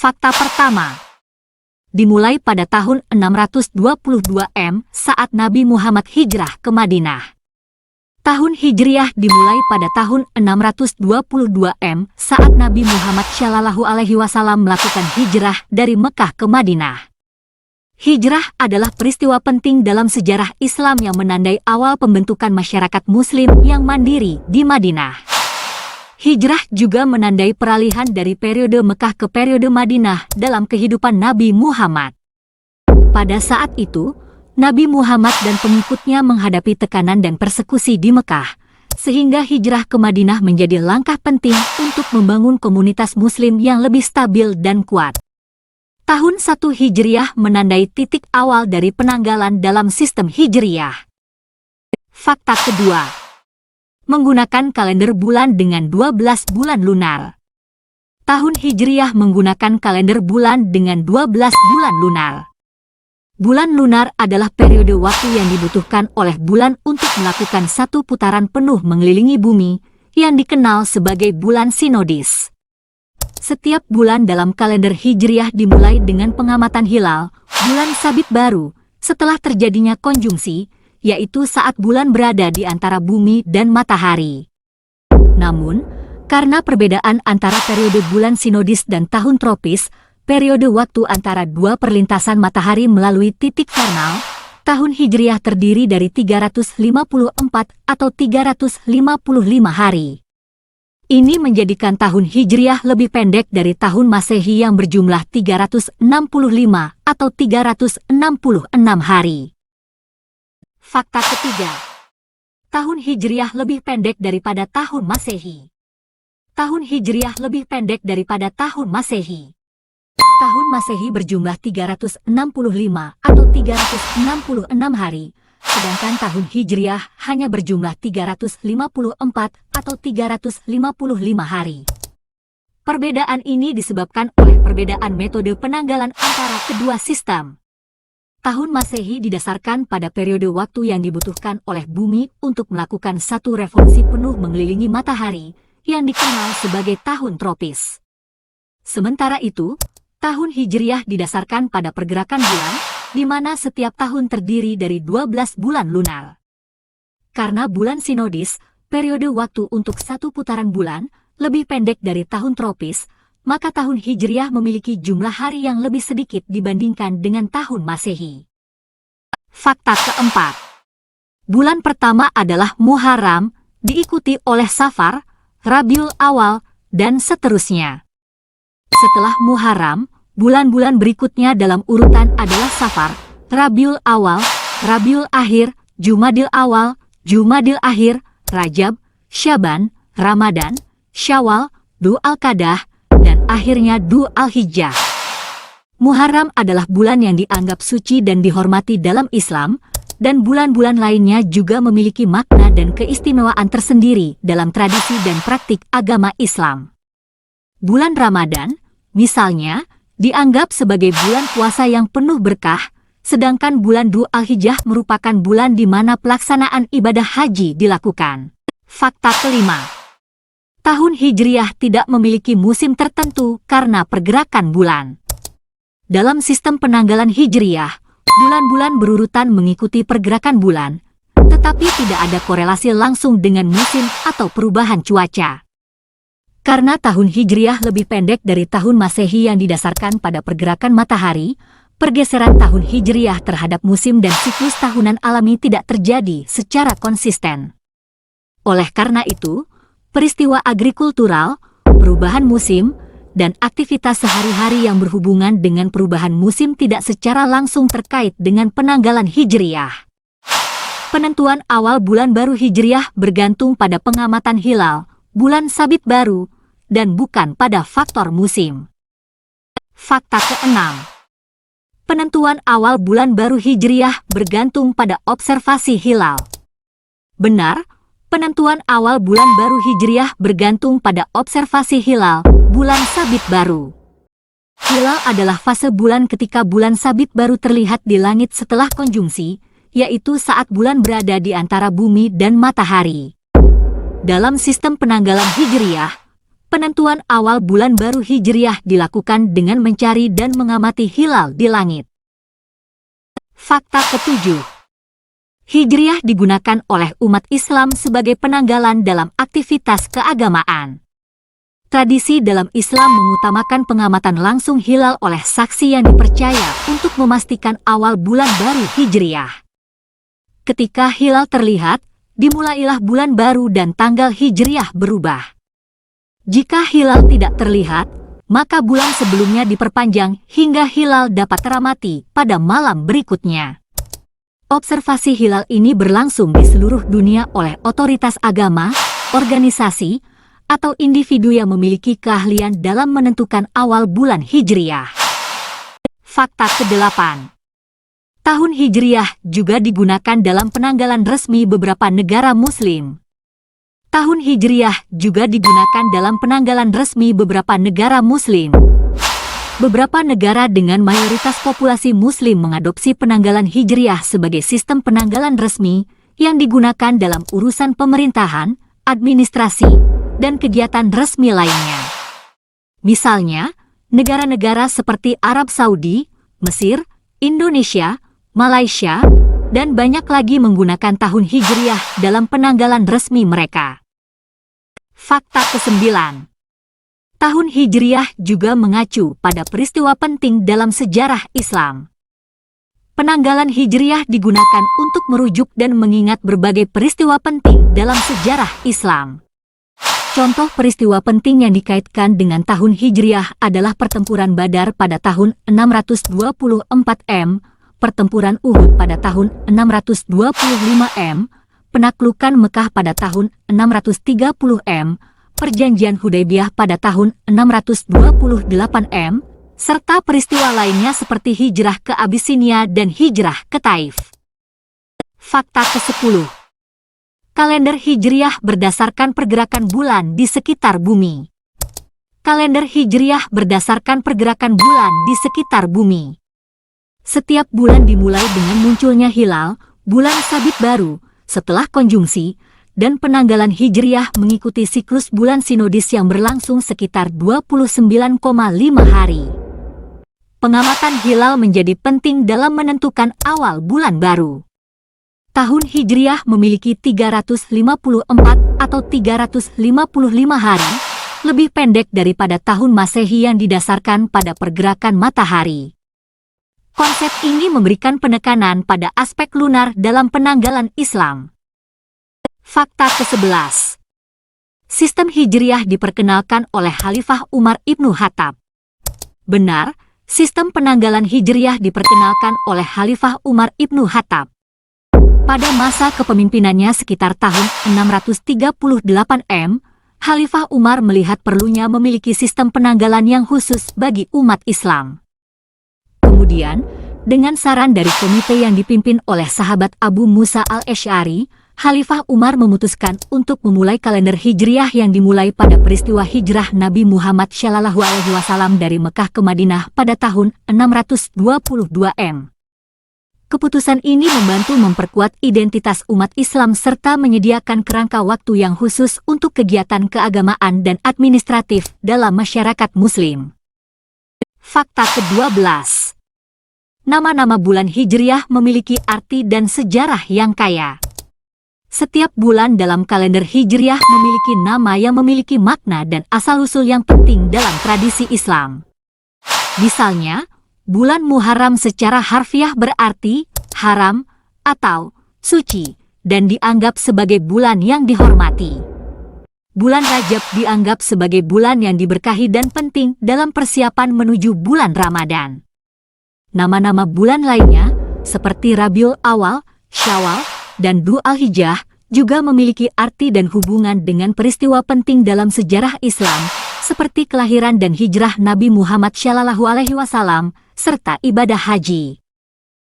Fakta pertama, dimulai pada tahun 622 M saat Nabi Muhammad hijrah ke Madinah. Tahun Hijriah dimulai pada tahun 622 M saat Nabi Muhammad SAW melakukan hijrah dari Mekah ke Madinah. Hijrah adalah peristiwa penting dalam sejarah Islam yang menandai awal pembentukan masyarakat Muslim yang mandiri di Madinah. Hijrah juga menandai peralihan dari periode Mekah ke periode Madinah dalam kehidupan Nabi Muhammad. Pada saat itu, Nabi Muhammad dan pengikutnya menghadapi tekanan dan persekusi di Mekah, sehingga hijrah ke Madinah menjadi langkah penting untuk membangun komunitas Muslim yang lebih stabil dan kuat. Tahun 1 Hijriah menandai titik awal dari penanggalan dalam sistem Hijriah. Fakta kedua, menggunakan kalender bulan dengan 12 bulan lunar. Tahun Hijriah menggunakan kalender bulan dengan 12 bulan lunar. Bulan lunar adalah periode waktu yang dibutuhkan oleh bulan untuk melakukan satu putaran penuh mengelilingi bumi, yang dikenal sebagai bulan sinodis. Setiap bulan dalam kalender Hijriah dimulai dengan pengamatan hilal, bulan sabit baru, setelah terjadinya konjungsi, yaitu saat bulan berada di antara bumi dan matahari. Namun, karena perbedaan antara periode bulan sinodis dan tahun tropis, periode waktu antara dua perlintasan matahari melalui titik vernal, tahun Hijriah terdiri dari 354 atau 355 hari. Ini menjadikan tahun Hijriah lebih pendek dari tahun Masehi yang berjumlah 365 atau 366 hari. Fakta ketiga, tahun Hijriah lebih pendek daripada tahun Masehi. Tahun Hijriah lebih pendek daripada tahun Masehi. Tahun Masehi berjumlah 365 atau 366 hari, sedangkan tahun Hijriah hanya berjumlah 354 atau 355 hari. Perbedaan ini disebabkan oleh perbedaan metode penanggalan antara kedua sistem. Tahun Masehi didasarkan pada periode waktu yang dibutuhkan oleh bumi untuk melakukan satu revolusi penuh mengelilingi matahari, yang dikenal sebagai tahun tropis. Sementara itu, tahun Hijriah didasarkan pada pergerakan bulan, di mana setiap tahun terdiri dari 12 bulan lunar. Karena bulan sinodis, periode waktu untuk satu putaran bulan, lebih pendek dari tahun tropis, maka tahun Hijriah memiliki jumlah hari yang lebih sedikit dibandingkan dengan tahun Masehi. Fakta keempat, bulan pertama adalah Muharram, diikuti oleh Safar, Rabiul Awal, dan seterusnya. Setelah Muharram, bulan-bulan berikutnya dalam urutan adalah Safar, Rabiul Awal, Rabiul Akhir, Jumadil Awal, Jumadil Akhir, Rajab, Syaban, Ramadan, Syawal, Dzul Qadah, dan akhirnya Dzul Hijjah. Muharram adalah bulan yang dianggap suci dan dihormati dalam Islam, dan bulan-bulan lainnya juga memiliki makna dan keistimewaan tersendiri dalam tradisi dan praktik agama Islam. Bulan Ramadan, misalnya, dianggap sebagai bulan puasa yang penuh berkah, sedangkan bulan Dzul Hijjah merupakan bulan di mana pelaksanaan ibadah haji dilakukan. Fakta kelima, tahun Hijriah tidak memiliki musim tertentu karena pergerakan bulan. Dalam sistem penanggalan Hijriah, bulan-bulan berurutan mengikuti pergerakan bulan, tetapi tidak ada korelasi langsung dengan musim atau perubahan cuaca. Karena tahun Hijriah lebih pendek dari tahun Masehi yang didasarkan pada pergerakan matahari, pergeseran tahun Hijriah terhadap musim dan siklus tahunan alami tidak terjadi secara konsisten. Oleh karena itu, peristiwa agrikultural, perubahan musim, dan aktivitas sehari-hari yang berhubungan dengan perubahan musim tidak secara langsung terkait dengan penanggalan Hijriah. Penentuan awal bulan baru Hijriah bergantung pada pengamatan hilal, bulan sabit baru, dan bukan pada faktor musim. Fakta keenam, penentuan awal bulan baru Hijriah bergantung pada observasi hilal. Benar, penentuan awal bulan baru Hijriah bergantung pada observasi hilal, bulan sabit baru. Hilal adalah fase bulan ketika bulan sabit baru terlihat di langit setelah konjungsi, yaitu saat bulan berada di antara bumi dan matahari. Dalam sistem penanggalan Hijriah, Penentuan awal bulan baru Hijriah dilakukan dengan mencari dan mengamati hilal di langit. Fakta ketujuh. Hijriah digunakan oleh umat Islam sebagai penanggalan dalam aktivitas keagamaan. Tradisi dalam Islam mengutamakan pengamatan langsung hilal oleh saksi yang dipercaya untuk memastikan awal bulan baru Hijriah. Ketika hilal terlihat, dimulailah bulan baru dan tanggal Hijriah berubah. Jika hilal tidak terlihat, maka bulan sebelumnya diperpanjang hingga hilal dapat teramati pada malam berikutnya. Observasi hilal ini berlangsung di seluruh dunia oleh otoritas agama, organisasi, atau individu yang memiliki keahlian dalam menentukan awal bulan Hijriah. Fakta ke-8. Tahun Hijriah juga digunakan dalam penanggalan resmi beberapa negara Muslim. Tahun Hijriah juga digunakan dalam penanggalan resmi beberapa negara Muslim. Beberapa negara dengan mayoritas populasi Muslim mengadopsi penanggalan Hijriah sebagai sistem penanggalan resmi yang digunakan dalam urusan pemerintahan, administrasi, dan kegiatan resmi lainnya. Misalnya, negara-negara seperti Arab Saudi, Mesir, Indonesia, Malaysia, dan banyak lagi menggunakan tahun Hijriah dalam penanggalan resmi mereka. Fakta ke-9. Tahun Hijriah juga mengacu pada peristiwa penting dalam sejarah Islam. Penanggalan Hijriah digunakan untuk merujuk dan mengingat berbagai peristiwa penting dalam sejarah Islam. Contoh peristiwa penting yang dikaitkan dengan tahun Hijriah adalah pertempuran Badar pada tahun 624 M, pertempuran Uhud pada tahun 625 M, penaklukan Mekah pada tahun 630 M, perjanjian Hudaybiyah pada tahun 628 M, serta peristiwa lainnya seperti hijrah ke Abisinia dan hijrah ke Taif. Fakta ke-10. Kalender Hijriah berdasarkan pergerakan bulan di sekitar bumi. Kalender Hijriah berdasarkan pergerakan bulan di sekitar bumi. Setiap bulan dimulai dengan munculnya hilal, bulan sabit baru, setelah konjungsi, dan penanggalan Hijriah mengikuti siklus bulan sinodis yang berlangsung sekitar 29,5 hari. Pengamatan hilal menjadi penting dalam menentukan awal bulan baru. Tahun Hijriah memiliki 354 atau 355 hari, lebih pendek daripada tahun Masehi yang didasarkan pada pergerakan matahari. Konsep ini memberikan penekanan pada aspek lunar dalam penanggalan Islam. Fakta ke-11. Sistem Hijriah diperkenalkan oleh Khalifah Umar Ibnu Khattab. Benar, sistem penanggalan Hijriah diperkenalkan oleh Khalifah Umar Ibnu Khattab. Pada masa kepemimpinannya sekitar tahun 638 M, Khalifah Umar melihat perlunya memiliki sistem penanggalan yang khusus bagi umat Islam. Kemudian, dengan saran dari komite yang dipimpin oleh sahabat Abu Musa al-Asy'ari, Khalifah Umar memutuskan untuk memulai kalender Hijriah yang dimulai pada peristiwa hijrah Nabi Muhammad SAW dari Mekah ke Madinah pada tahun 622 M. Keputusan ini membantu memperkuat identitas umat Islam serta menyediakan kerangka waktu yang khusus untuk kegiatan keagamaan dan administratif dalam masyarakat Muslim. Fakta ke-12. Nama-nama bulan Hijriah memiliki arti dan sejarah yang kaya. Setiap bulan dalam kalender Hijriah memiliki nama yang memiliki makna dan asal-usul yang penting dalam tradisi Islam. Misalnya, bulan Muharram secara harfiah berarti haram atau suci dan dianggap sebagai bulan yang dihormati. Bulan Rajab dianggap sebagai bulan yang diberkahi dan penting dalam persiapan menuju bulan Ramadan. Nama-nama bulan lainnya, seperti Rabiul Awal, Syawal, dan Dzul Hijjah, juga memiliki arti dan hubungan dengan peristiwa penting dalam sejarah Islam, seperti kelahiran dan hijrah Nabi Muhammad SAW, serta ibadah haji.